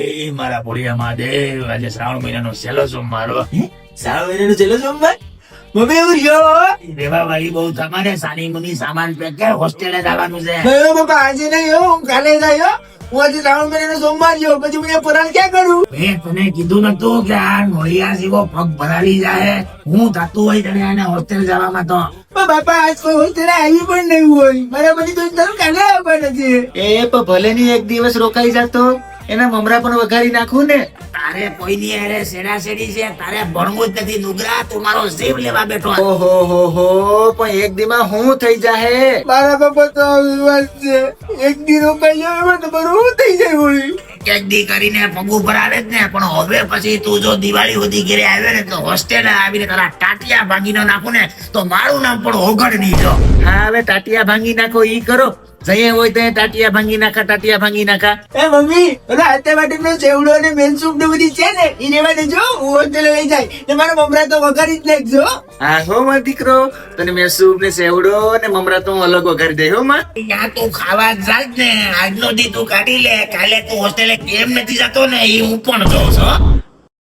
એ મારા ભોળિયા મહાદેવ, આજે શ્રાવણ મહિનાનો છેલ્લો સોમવાર હો. શ્રાવણ મહિનાનો છેલ્લો સોમવાર. મમ્મી એવું રહ્યો દેવાવાળી બહુ તમારે સાની મુની સામાન પેક કર, હોસ્ટેલે જવાનું છે. ગયો બાપા, આજે નહીં હો, હું કાલે જાય હો. હું આજે શ્રાવણ મહિનાનો સોમવાર ગયો, પછી મને પરાણ ક્યાં કરું? મેં તને કીધું નતું કે આ નોળિયા જેવો પગ ભરાવી જાય. હું થતું હોય તને એને હોસ્ટેલ જવામાં તો. પણ બાપા, આજ કોઈ હોસ્ટેલે આવી પણ નહીં હોય. મારા બધી દોસ્તારો કાલે આવવાના છે. એ પણ ભલે ની એક દિવસ રોકાઈ જતો, એના મમરા પણ વઘારી નાખું ને. તારે કોઈની હારે સેડાસેડી છે, તારે ભણવું જ નથી. નુગરા તું મારો જીવ લેવા બેઠો. ઓહો હો હો, પણ એક દીમાં હું થઈ જાહે. મારા બાપા તો વિવાદ છે. એક દી રોકાઈ જાય એમાં તો મારું શું થઈ જાય વળી? એક દી કરીને પગું ભરાવે જ ને. પણ હવે પછી તું જો દિવાળી સુધી ઘરે આવ્યો ને તો હોસ્ટેલે આવીને તારા ટાટિયા ભાંગીને નાખું ને તો મારું નામ પણ ઓગળ નહીં જો. હા, હવે ટાટિયા ભાંગી નાખો ઈ કરો. જઈએ હોય તો ટાટિયા ભાંગી નાખા, ટાટિયા ભાંગી નાખા. એ મમ્મી, ઓલા હાથે માટે નો સેવડો અને મેન સૂપ ને બધી છે ને, ઈ રેવા દેજો. હું હોસ્ટેલે લઈ જાય ને મારા મમરા તો વઘારી જ નાખજો. હા હો મારો દીકરો, તને મેં સૂપ ને સેવડો ને મમરા તો હું અલગ વઘારી દે હો માં. ત્યાં તું ખાવા જાય ને. આજનો દી તું કાઢી લે. કાલે તું હોસ્ટેલે કેમ નથી જતો ને એ હું પણ જોઉં છું.